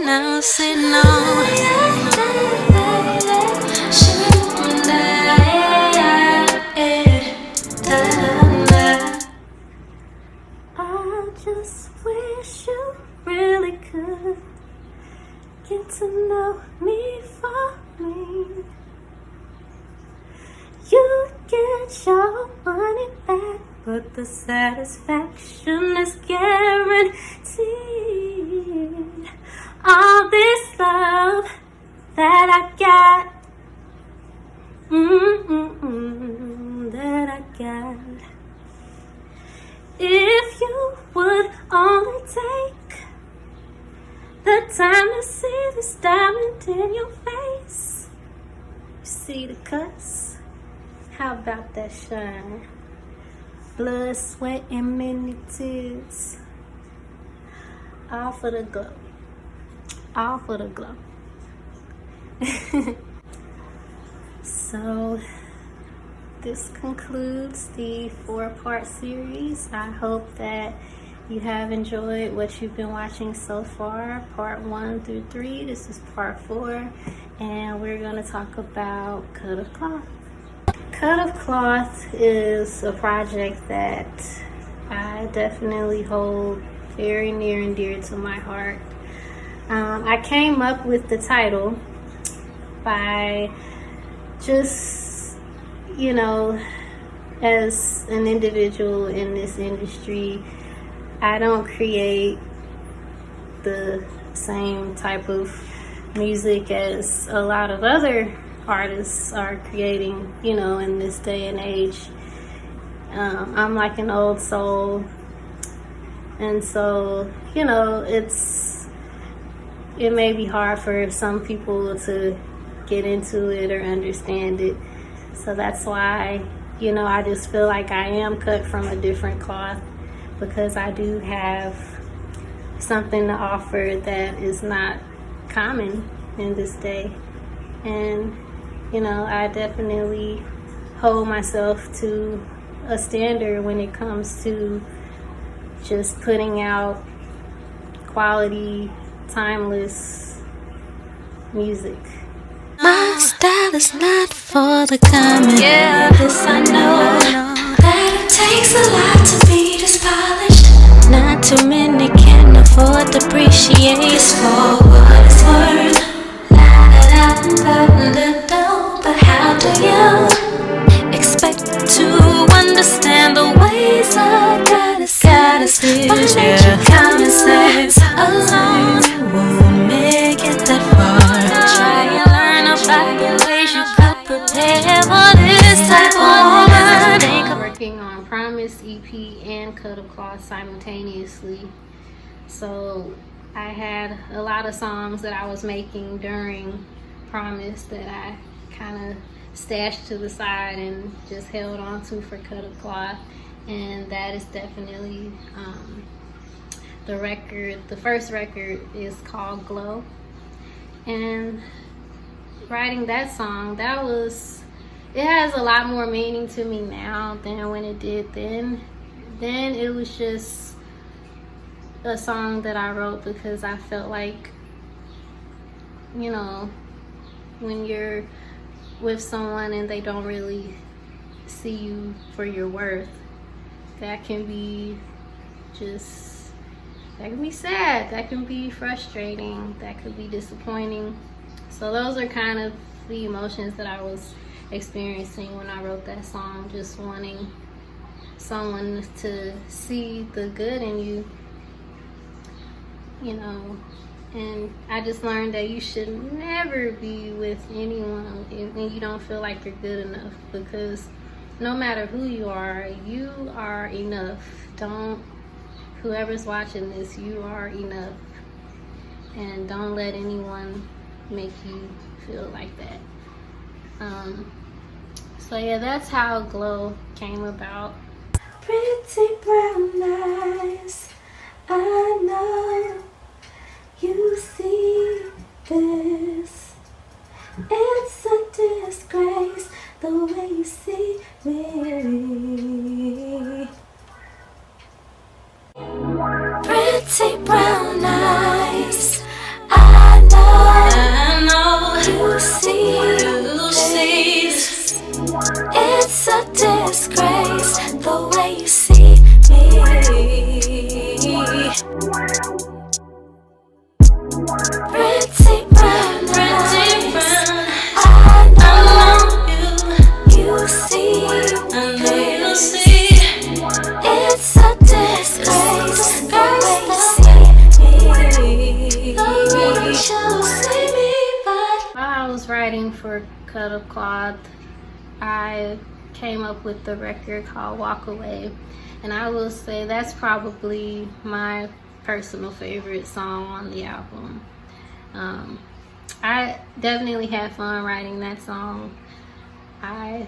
now say no. I just wish you really could get to know me for me. You get your money back, but the satisfaction is guaranteed. All this love that I got, that I got. If you would only take the time to see this diamond in your face, you see the cuts? How about that shine? Blood, sweat, and many tears. All for the glow. All for the glow. So, this concludes the 4-part series. I hope that you have enjoyed what you've been watching so far, part 1 through 3. This is part 4, and we're going to talk about Cut of Cloth. Cut of Cloth is a project that I definitely hold very near and dear to my heart. I came up with the title by just, as an individual in this industry, I don't create the same type of music as a lot of other artists are creating, in this day and age. I'm like an old soul, and so, it may be hard for some people to get into it or understand it. So that's why, I just feel like I am cut from a different cloth, because I do have something to offer that is not common in this day. And, I definitely hold myself to a standard when it comes to just putting out quality, timeless music. My style is not for the common. Yeah, this I know. That it takes a lot to be this polished. Not too many can afford to appreciate this for what it's worth. La da da da da da. But how do you expect to understand the ways I gotta see? By nature, common sense alone won't make it that far. Try and learn about the ways you could prepare for this type of moment. Working on Promise EP and Cut of Cloth simultaneously. So I had a lot of songs that I was making during Promise that I kind of stashed to the side and just held on to for Cut of Cloth. And that is definitely the record. The first record is called Glow. And writing that song, it has a lot more meaning to me now than when it did then. Then it was just a song that I wrote because I felt like, when you're with someone and they don't really see you for your worth, that can be sad, that can be frustrating, that could be disappointing. So those are kind of the emotions that I was experiencing when I wrote that song, just wanting someone to see the good in you, and I just learned that you should never be with anyone when you don't feel like you're good enough, because no matter who you are enough. Whoever's watching this, you are enough, and don't let anyone make you feel like that. So yeah, that's how Glow came about. Pretty brown eyes, I know you see this. It's a disgrace the way you see me. Pretty brown eyes, I you see me, but while I was writing for Cut of Cloth, I came up with the record called Walk Away, and I will say that's probably my personal favorite song on the album. I definitely had fun writing that song. I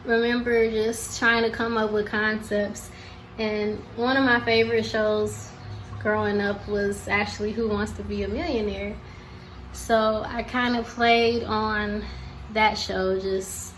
remember just trying to come up with concepts, and one of my favorite shows growing up was actually Who Wants to Be a Millionaire. So I kind of played on that show, just,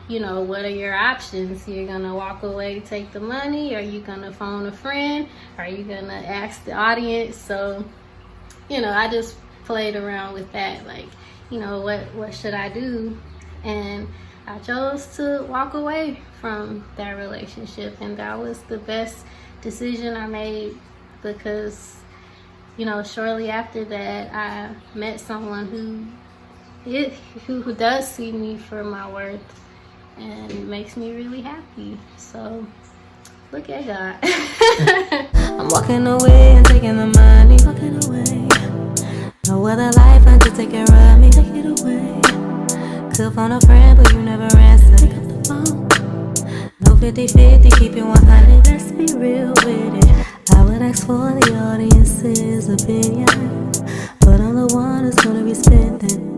you know, what are your options? You're gonna walk away, take the money? Are you gonna phone a friend? Are you gonna ask the audience? So, you know, I just played around with that, like, you know, what should I do? And I chose to walk away from that relationship, and that was the best decision I made, because, you know, shortly after that I met someone who does see me for my worth and makes me really happy. So look at God. I'm walking away and taking the money. Walking away. No other life until take care of me. Take it away. Could phone a friend, but you never answer. Pick up the phone. No 50-50, keep it 100. Let's be real with it. I would ask for the audience's opinion, but I'm the one who's gonna be spending.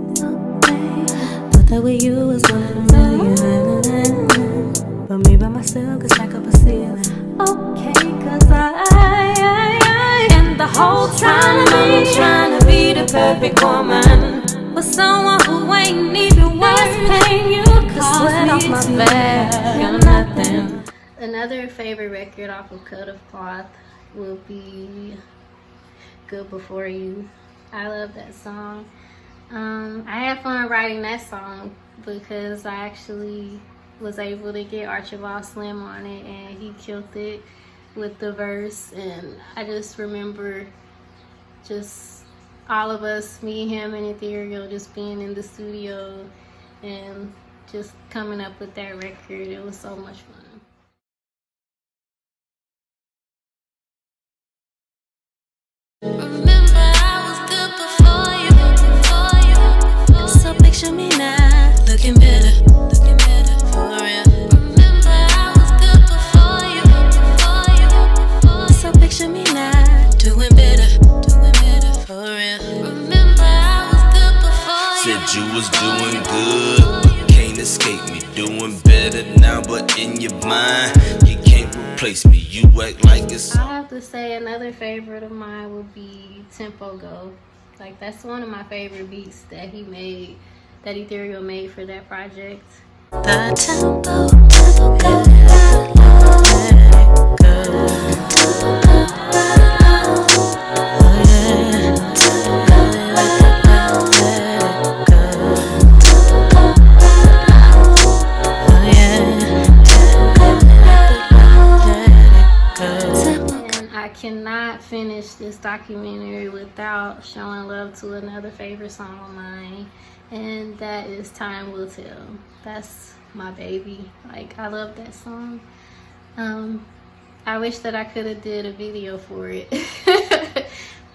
Thought that with you was one in a million, but me by myself could stack up a ceiling. Okay, cause I and the whole time I'm trying to be the perfect woman for someone who ain't even worth paying. You sweat off my back, you're nothing. Another favorite record off of Cut of Cloth will be Good Before You. I love that song. I had fun writing that song because I actually was able to get Archibald Slim on it, and he killed it with the verse. And I just remember just all of us, me, him, and Ethereal, just being in the studio and just coming up with that record. It was so much fun. Remember, I was good before you. So picture me now, looking better for real. Remember, I was good before you. So picture me now, doing better for real. Remember, I was good before you. Said you was doing good, can't escape me. Doing better now, but in your mind, you can't replace me. You act like it's. I have to say another favorite of mine would be Tempo Go. Like, that's one of my favorite beats that he made, that Ethereal made for that project. The tempo go, let it go. Oh yeah, oh yeah. And I cannot finish this documentary without showing love to another favorite song of mine, and that is Time Will Tell. That's my baby. Like, I love that song. I wish that I could have did a video for it.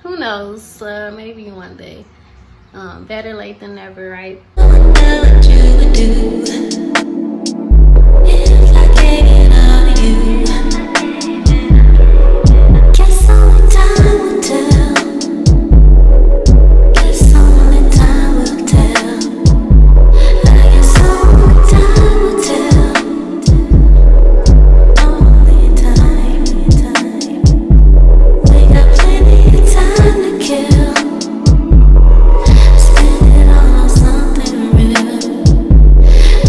Who knows, maybe one day. Better late than never, right? I wonder what you would do if I gave it all to you. Guess only time will tell. Guess only time will tell. I guess only time will tell. Only time. We got plenty of time to kill. Spend it all on something real.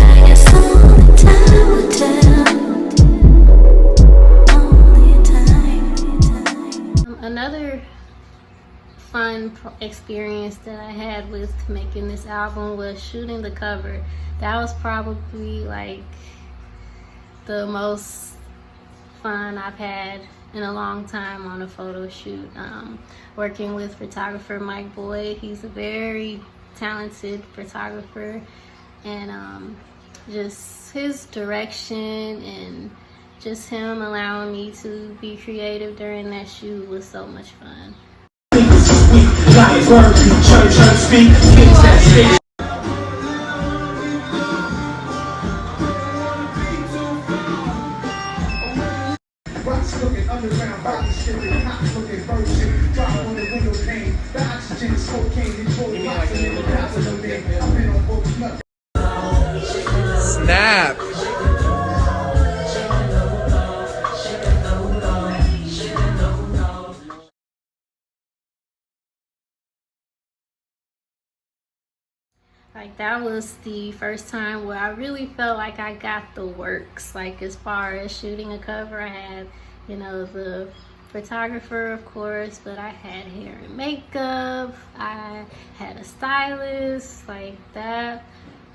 I guess only time will tell. Only time. Another fun experience that I had with making this album was shooting the cover. That was probably like the most fun I've had in a long time on a photo shoot. Working with photographer Mike Boyd. He's a very talented photographer, and just his direction and just him allowing me to be creative during that shoot was so much fun. Words in church, speak, kids that speak. Rocks looking underground, body shipping, cops looking virgin, drop on the window pane, the oxygen, cocaine, control, pops in the capital there. I've been on both nuts. Snap! Like, that was the first time where I really felt like I got the works. Like, as far as shooting a cover, I had, you know, the photographer, of course, but I had hair and makeup, I had a stylist. Like, that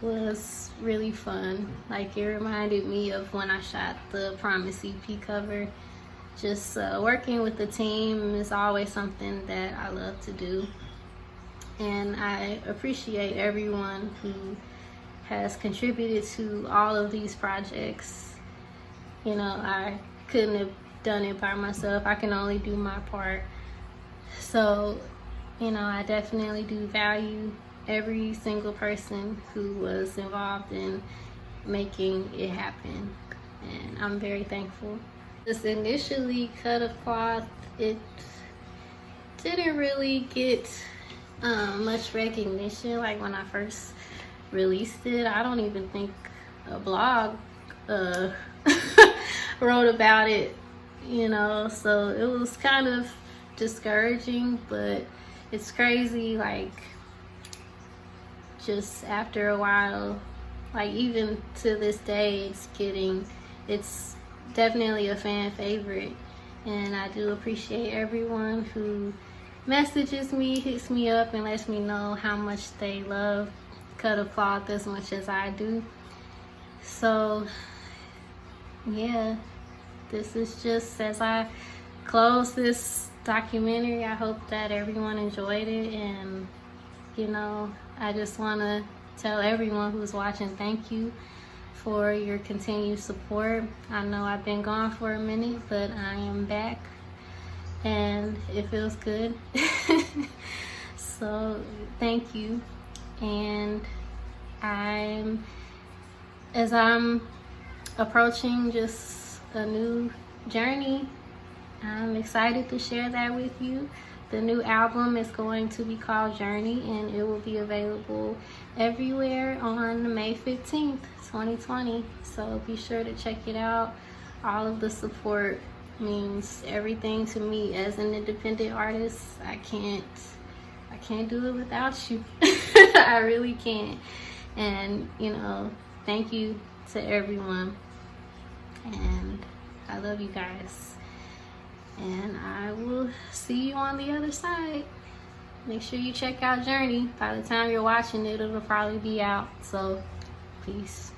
was really fun. Like, it reminded me of when I shot the Promise EP cover. Just working with the team is always something that I love to do. And I appreciate everyone who has contributed to all of these projects. You know, I couldn't have done it by myself. I can only do my part. So, you know, I definitely do value every single person who was involved in making it happen. And I'm very thankful. This initially cut of cloth, it didn't really get much recognition. Like, when I first released it, I don't even think a blog wrote about it, you know, so it was kind of discouraging. But it's crazy, like, just after a while, like, even to this day, it's definitely a fan favorite. And I do appreciate everyone who messages me, hits me up, and lets me know how much they love Cut of Cloth as much as I do. So yeah, this is just, as I close this documentary, I hope that everyone enjoyed it. And, you know, I just want to tell everyone who's watching, thank you for your continued support. I know I've been gone for a minute, but I am back. And it feels good. So thank you. And as I'm approaching just a new journey, I'm excited to share that with you. The new album is going to be called Journey, and it will be available everywhere on May 15th, 2020. So be sure to check it out. All of the support means everything to me as an independent artist. I can't do it without you. I really can't. And, you know, thank you to everyone, and I love you guys, and I will see you on the other side. Make sure you check out Journey. By the time you're watching it, it'll probably be out. So peace.